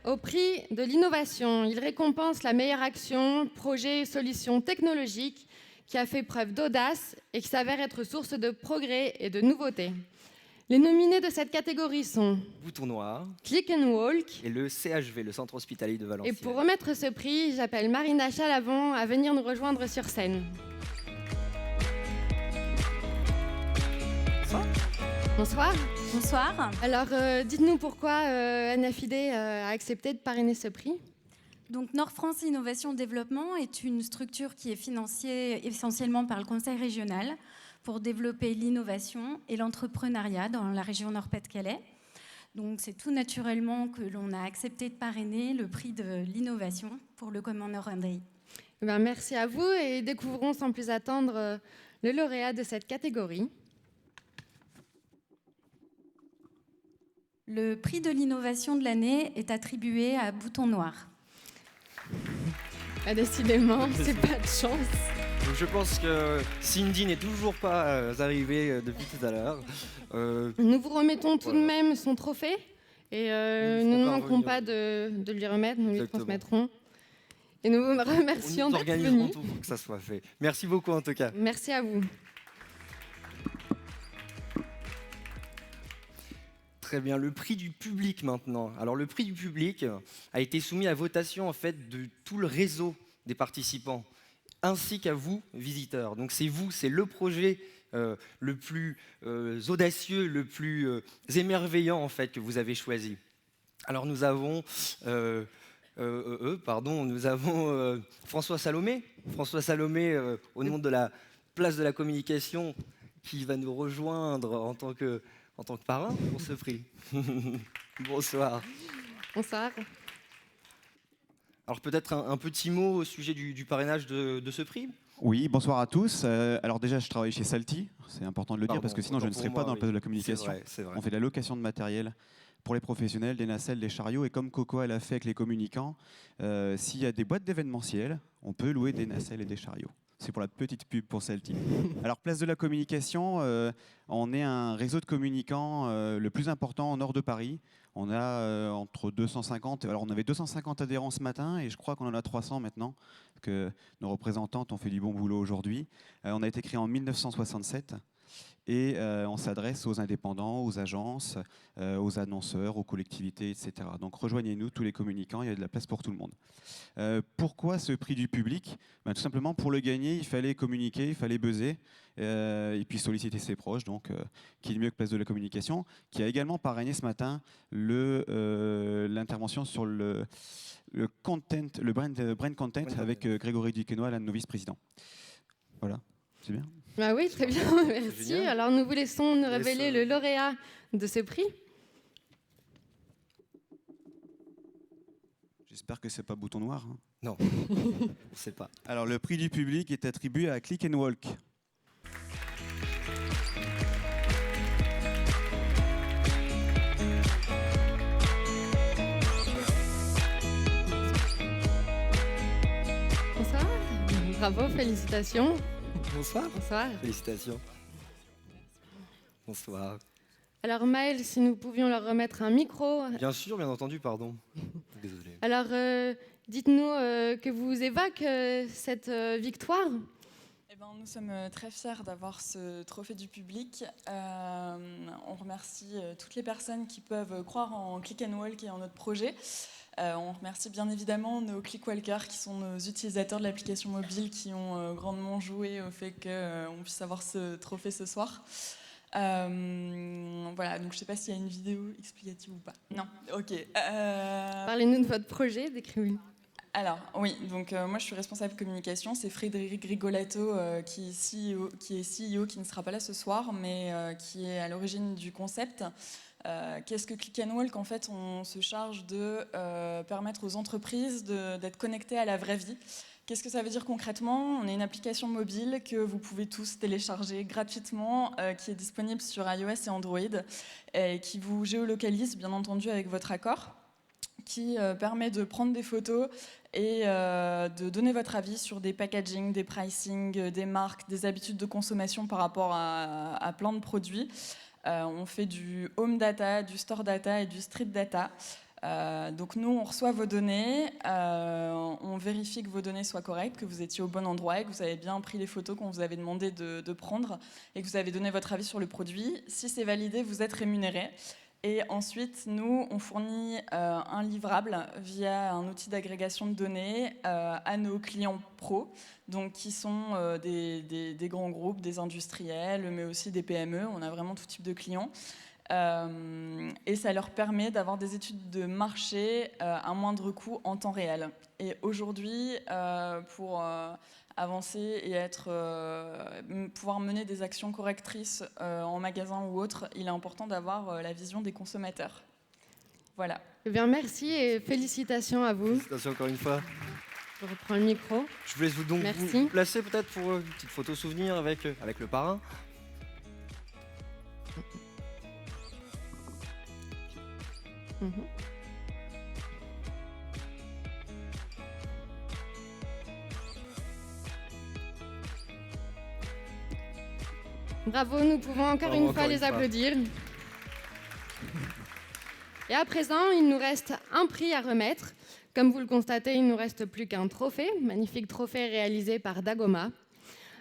au prix de l'innovation. Il récompense la meilleure action, projet, solution technologique qui a fait preuve d'audace et qui s'avère être source de progrès et de nouveautés. Les nominés de cette catégorie sont Bouton Noir, Click and Walk et le CHV, le Centre Hospitalier de Valenciennes. Et pour remettre ce prix, j'appelle Marina Chalavon à venir nous rejoindre sur scène. Bonsoir. Bonsoir. Alors, dites-nous pourquoi NFID a accepté de parrainer ce prix. Donc, Nord France Innovation Développement est une structure qui est financée essentiellement par le Conseil régional pour développer l'innovation et l'entrepreneuriat dans la région Nord-Pas-de-Calais. Donc, c'est tout naturellement que l'on a accepté de parrainer le prix de l'innovation pour le Commandeur André. Merci à vous et découvrons sans plus attendre le lauréat de cette catégorie. Le prix de l'innovation de l'année est attribué à Bouton Noir. Décidément, c'est pas de chance. Donc je pense que Cindy n'est toujours pas arrivée depuis tout à l'heure. Nous vous remettons tout de même son trophée et nous ne manquerons pas de lui remettre, nous lui transmettrons. Et nous vous remercions d'être venus. Nous organiserons tout pour que ça soit fait. Merci beaucoup en tout cas. Merci à vous. Très bien, le prix du public maintenant. Alors le prix du public a été soumis à votation en fait de tout le réseau des participants, ainsi qu'à vous, visiteurs. Donc c'est vous, c'est le projet le plus audacieux, le plus émerveillant en fait que vous avez choisi. Alors nous avons François Salomé au nom de la place de la communication qui va nous rejoindre en tant que parrain pour ce prix. Bonsoir. Bonsoir. Alors peut-être un petit mot au sujet du parrainage de ce prix. Oui, bonsoir à tous. Alors déjà, je travaille chez Salty, c'est important de le dire parce que sinon je ne serais pas dans le place de la communication. C'est vrai. On fait de la location de matériel pour les professionnels, des nacelles, des chariots, et comme Coco elle a fait avec les communicants, s'il y a des boîtes d'événementiel, on peut louer des nacelles et des chariots. C'est pour la petite pub pour Salty. Alors, place de la communication, on est un réseau de communicants le plus important au nord de Paris. On a entre 250, alors on avait 250 adhérents ce matin et je crois qu'on en a 300 maintenant, parce que nos représentantes ont fait du bon boulot aujourd'hui. On a été créé en 1967 et on s'adresse aux indépendants, aux agences, aux annonceurs, aux collectivités, etc. Donc rejoignez-nous, tous les communicants, il y a de la place pour tout le monde. Pourquoi ce prix du public? Tout simplement pour le gagner, il fallait communiquer, il fallait buzzer et puis solliciter ses proches, donc qui est mieux que Place de la Communication, qui a également parrainé ce matin l'intervention sur le content, le brand content avec Grégory Duquesnoy, l'un de nos vice-présidents. Voilà, c'est bien. Bah oui, très bien, merci. Alors nous vous laissons nous révéler le lauréat de ce prix. J'espère que c'est pas bouton noir. Hein. Non, on ne sait pas. Alors le prix du public est attribué à Click and Walk. Bonsoir. Bravo, félicitations. Bonsoir. Bonsoir. Félicitations. Bonsoir. Alors Maël, si nous pouvions leur remettre un micro. Bien sûr, bien entendu, pardon. Désolé. Alors dites-nous que vous évoque cette victoire. Eh ben, nous sommes très fiers d'avoir ce trophée du public. On remercie toutes les personnes qui peuvent croire en Click and Walk et en notre projet. On remercie bien évidemment nos Clickwalkers qui sont nos utilisateurs de l'application mobile qui ont grandement joué au fait qu'on puisse avoir ce trophée ce soir. Voilà, donc je ne sais pas s'il y a une vidéo explicative ou pas. Non, ok. Parlez-nous de votre projet, décrivez-nous. Alors, oui, donc moi je suis responsable communication, c'est Frédéric Rigolato qui est CEO, qui ne sera pas là ce soir, mais qui est à l'origine du concept. Qu'est-ce que Click and Walk? En fait, on se charge de permettre aux entreprises d'être connectées à la vraie vie. Qu'est-ce que ça veut dire concrètement? On est une application mobile que vous pouvez tous télécharger gratuitement, qui est disponible sur iOS et Android, et qui vous géolocalise, bien entendu, avec votre accord, qui permet de prendre des photos et de donner votre avis sur des packaging, des pricing, des marques, des habitudes de consommation par rapport à plein de produits. On fait du home data, du store data et du street data. Donc nous, on reçoit vos données, on vérifie que vos données soient correctes, que vous étiez au bon endroit et que vous avez bien pris les photos qu'on vous avait demandé de prendre et que vous avez donné votre avis sur le produit. Si c'est validé, vous êtes rémunéré. Et ensuite, nous, on fournit un livrable via un outil d'agrégation de données à nos clients pros, donc qui sont des grands groupes, des industriels, mais aussi des PME. On a vraiment tout type de clients. Et ça leur permet d'avoir des études de marché à moindre coût en temps réel. Et aujourd'hui, pour avancer et pouvoir mener des actions correctrices en magasin ou autre, il est important d'avoir la vision des consommateurs. Voilà. Eh bien, merci et félicitations à vous. Félicitations encore une fois. Je reprends le micro. Je vous laisse vous placer peut-être pour une petite photo souvenir avec le parrain. Bravo, nous pouvons encore une fois les applaudir. Et à présent, il nous reste un prix à remettre. Comme vous le constatez, il ne nous reste plus qu'un trophée, magnifique trophée réalisé par Dagoma.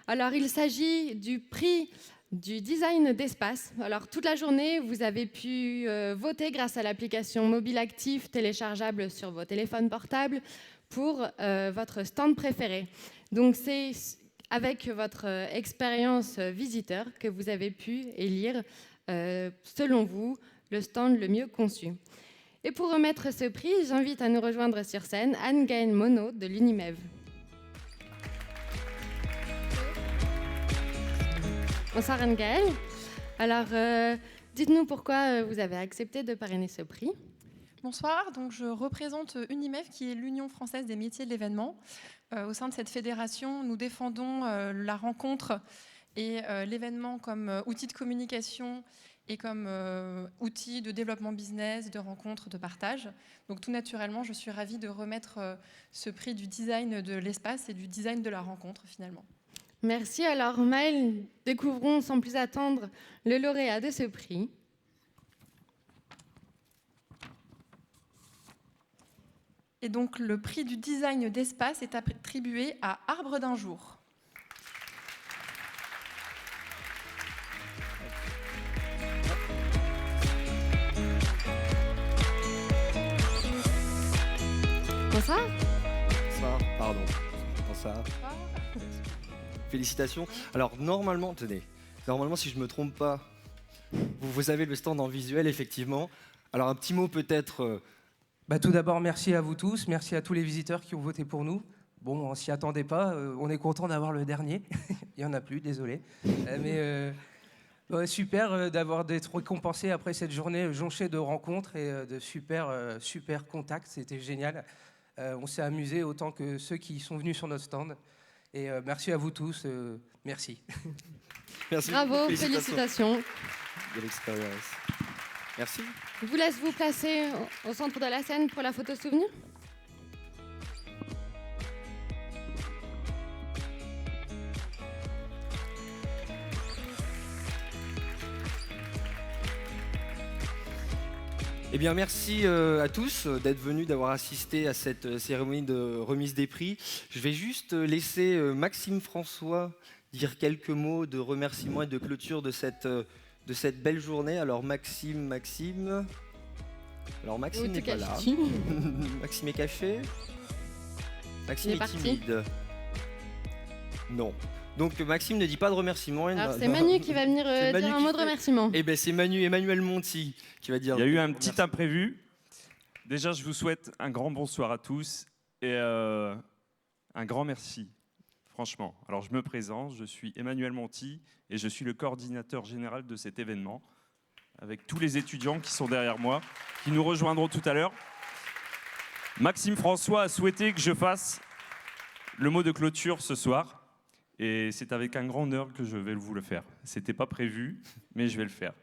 Alors, il s'agit du prix du design d'espace. Alors, toute la journée, vous avez pu voter grâce à l'application mobile active téléchargeable sur vos téléphones portables pour votre stand préféré. Donc, c'est avec votre expérience visiteur que vous avez pu élire, selon vous, le stand le mieux conçu. Et pour remettre ce prix, j'invite à nous rejoindre sur scène Anne-Gaëlle Monod de l'Unimev. Bonsoir Anne-Gaëlle. Alors, dites-nous pourquoi vous avez accepté de parrainer ce prix. Bonsoir, donc je représente Unimev qui est l'Union française des métiers de l'événement. Au sein de cette fédération, nous défendons la rencontre et l'événement comme outil de communication et comme outil de développement business, de rencontre, de partage. Donc tout naturellement, je suis ravie de remettre ce prix du design de l'espace et du design de la rencontre finalement. Merci. Alors Maëlle, découvrons sans plus attendre le lauréat de ce prix. Et donc le prix du design d'espace est attribué à Arbre d'un jour. Ça pardon. Ça. Félicitations. Alors normalement, tenez, si je me trompe pas, vous avez le stand en visuel effectivement. Alors un petit mot peut-être. Tout d'abord, merci à vous tous, merci à tous les visiteurs qui ont voté pour nous. Bon, on s'y attendait pas, on est content d'avoir le dernier. Il y en a plus, désolé. Super d'être récompensé après cette journée jonchée de rencontres et de super contacts. C'était génial. On s'est amusé autant que ceux qui sont venus sur notre stand. Et merci à vous tous. Merci. Merci. Bravo, félicitations. De l'expérience. Merci. Je vous laisse vous placer au centre de la scène pour la photo souvenir. Eh bien, merci à tous d'être venus, d'avoir assisté à cette cérémonie de remise des prix. Je vais juste laisser Maxime François dire quelques mots de remerciement et de clôture de cette belle journée. Alors Maxime... Alors Maxime n'est pas là. Maxime est caché. Maxime est timide. Non. Donc Maxime ne dit pas de remerciement. Alors c'est Manu qui va venir dire un mot de remerciement. Eh bien c'est Emmanuel Monti qui va dire. Il y a eu un petit imprévu. Déjà je vous souhaite un grand bonsoir à tous et un grand merci, franchement. Alors je me présente, je suis Emmanuel Monti et je suis le coordinateur général de cet événement avec tous les étudiants qui sont derrière moi, qui nous rejoindront tout à l'heure. Maxime François a souhaité que je fasse le mot de clôture ce soir. Et c'est avec un grand honneur que je vais vous le faire. C'était pas prévu, mais je vais le faire.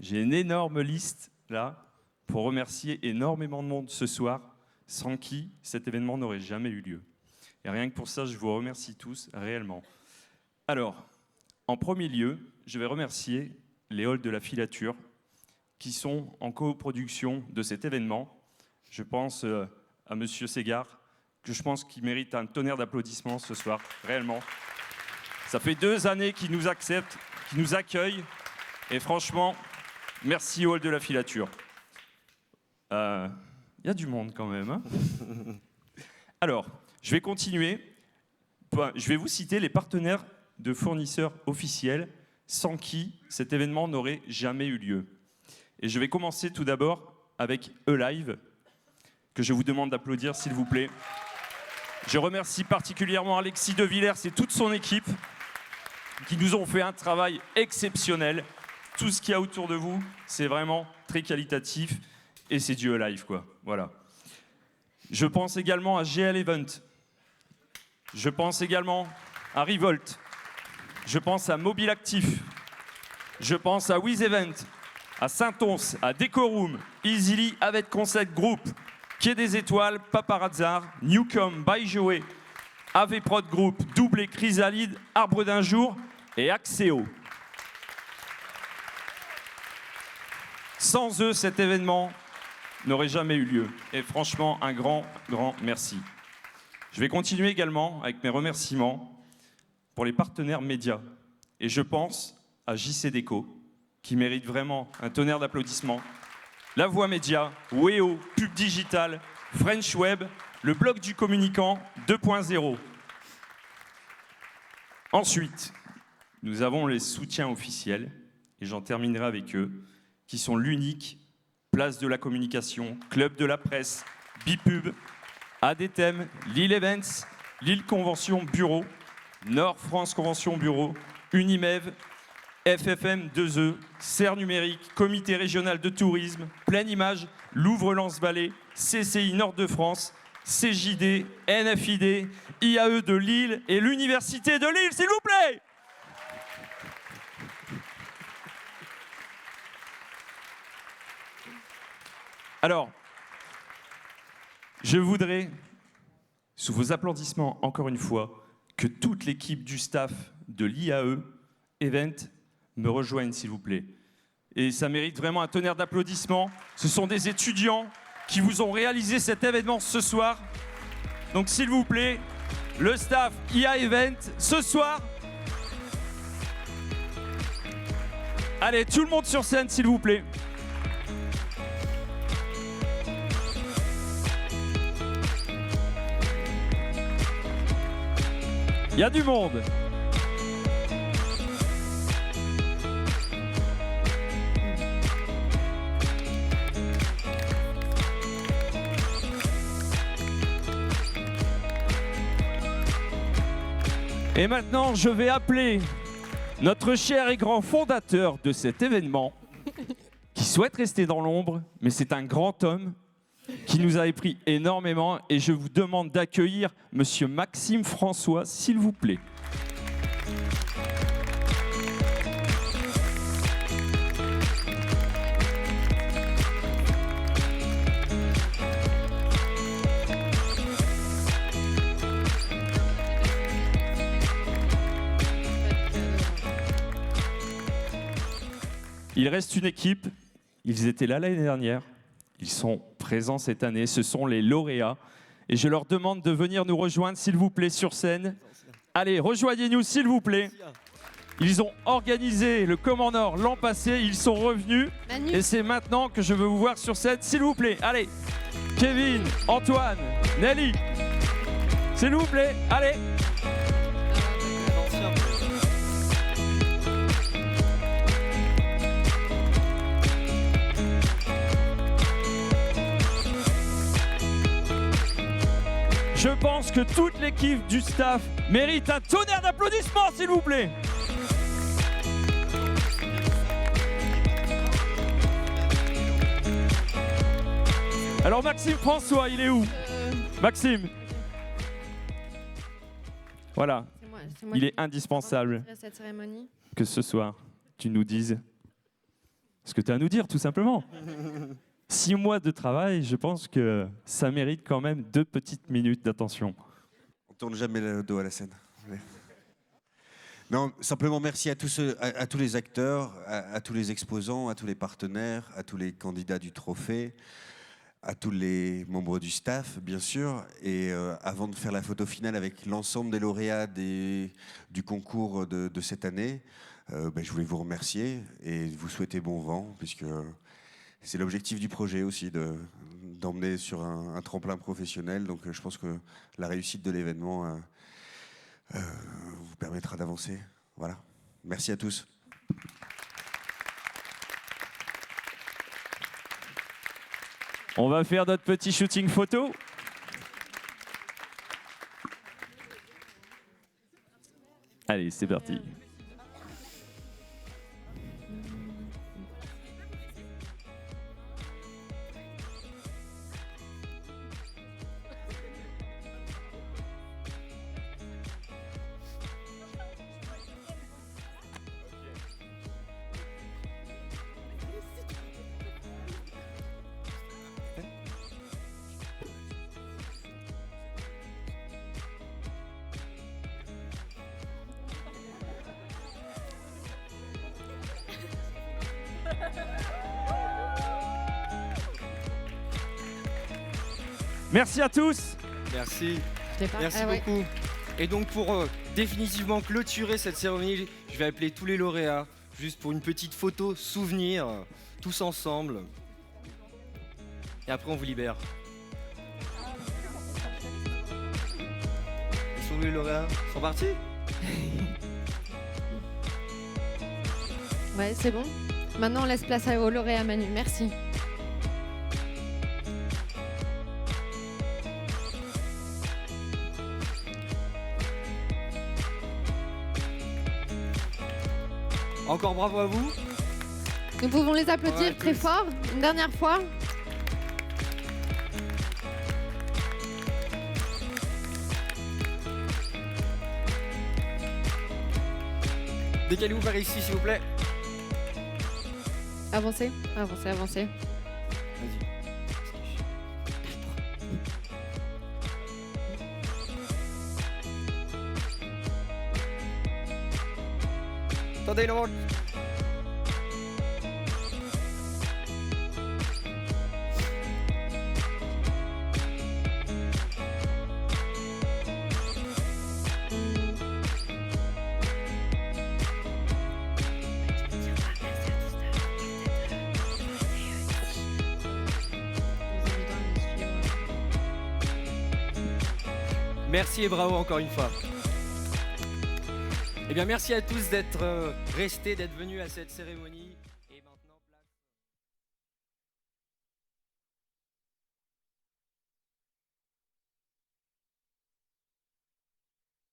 J'ai une énorme liste là pour remercier énormément de monde ce soir, sans qui cet événement n'aurait jamais eu lieu. Et rien que pour ça, je vous remercie tous réellement. Alors, en premier lieu, je vais remercier les halls de la filature qui sont en coproduction de cet événement. Je pense à Monsieur Ségard, que je pense qu'il mérite un tonnerre d'applaudissements ce soir, réellement. Ça fait 2 années qu'ils nous acceptent, qu'ils nous accueillent. Et franchement, merci au hall de la filature. Il y a du monde quand même. Hein. Alors, je vais continuer. Je vais vous citer les partenaires de fournisseurs officiels sans qui cet événement n'aurait jamais eu lieu. Et je vais commencer tout d'abord avec E-Live, que je vous demande d'applaudir s'il vous plaît. Je remercie particulièrement Alexis De Villers et toute son équipe qui nous ont fait un travail exceptionnel. Tout ce qu'il y a autour de vous, c'est vraiment très qualitatif et c'est du live, quoi. Voilà. Je pense également à GL Event. Je pense également à Revolt. Je pense à Mobile Actif. Je pense à Wiz Event, à Saint-Ons, à Decorum, Easily avec Concept Group, Quai des Étoiles, Paparazzar, Newcom, By Joey, AV Prod Group, Doublé, Chrysalide, Arbre d'un jour et Axéo. Sans eux, cet événement n'aurait jamais eu lieu. Et franchement, un grand merci. Je vais continuer également avec mes remerciements pour les partenaires médias. Et je pense à JC Déco, qui mérite vraiment un tonnerre d'applaudissements. La Voix Média, Weo, Pub Digital, French Web, le blog du communicant 2.0. Ensuite, nous avons les soutiens officiels, et j'en terminerai avec eux, qui sont l'UNIC, Place de la Communication, Club de la Presse, Bipub, ADTEM, Lille Events, Lille Convention Bureau, Nord France Convention Bureau, Unimev, FFM 2E, Serre Numérique, Comité Régional de Tourisme, Pleine Image, Louvre-Lens-Vallée, CCI Nord-de-France, CJD, NFID, IAE de Lille et l'Université de Lille, s'il vous plaît. Alors, je voudrais, sous vos applaudissements, encore une fois, que toute l'équipe du staff de l'IAE Event me rejoigne, s'il vous plaît. Et ça mérite vraiment un tonnerre d'applaudissements. Ce sont des étudiants qui vous ont réalisé cet événement ce soir. Donc s'il vous plaît, le staff IA Event ce soir. Allez, tout le monde sur scène s'il vous plaît. Il y a du monde. Et maintenant, je vais appeler notre cher et grand fondateur de cet événement, qui souhaite rester dans l'ombre, mais c'est un grand homme qui nous a appris énormément. Et je vous demande d'accueillir Monsieur Maxime François, s'il vous plaît. Il reste une équipe, ils étaient là l'année dernière, ils sont présents cette année, ce sont les lauréats. Et je leur demande de venir nous rejoindre, s'il vous plaît, sur scène. Allez, rejoignez-nous, s'il vous plaît. Ils ont organisé le Comment Nord l'an passé, ils sont revenus. Manu. Et c'est maintenant que je veux vous voir sur scène, s'il vous plaît. Allez, Kevin, Antoine, Nelly, s'il vous plaît, allez. Je pense que toute l'équipe du staff mérite un tonnerre d'applaudissements, s'il vous plaît. Alors Maxime François, il est où Maxime. Voilà. C'est moi Il qui est indispensable organiserai cette cérémonie. que ce soir, tu nous dises ce que tu as à nous dire, tout simplement. 6 mois de travail, je pense que ça mérite quand même 2 petites minutes d'attention. On tourne jamais le dos à la scène. Non, simplement merci à tous les acteurs, à tous les exposants, à tous les partenaires, à tous les candidats du trophée, à tous les membres du staff, bien sûr. Et avant de faire la photo finale avec l'ensemble des lauréats du concours de cette année, je voulais vous remercier et vous souhaiter bon vent, puisque c'est l'objectif du projet aussi, d'emmener sur un tremplin professionnel. Donc je pense que la réussite de l'événement vous permettra d'avancer. Voilà. Merci à tous. On va faire notre petit shooting photo. Allez, c'est parti. Merci à tous. Merci. Merci Ah ouais. beaucoup. Et donc pour définitivement clôturer cette cérémonie, je vais appeler tous les lauréats juste pour une petite photo souvenir, tous ensemble. Et après on vous libère. Ils sont où les lauréats? Ils sont partis? Ouais, c'est bon. Maintenant, on laisse place au lauréat Manu. Merci. Encore bravo à vous. Nous pouvons les applaudir Ouais, très fort, une dernière fois. Décalez-vous par ici s'il vous plaît. Avancez, avancez, avancez. Vas-y. Attendez, non. Merci et bravo encore une fois. Eh bien, merci à tous d'être restés, d'être venus à cette cérémonie.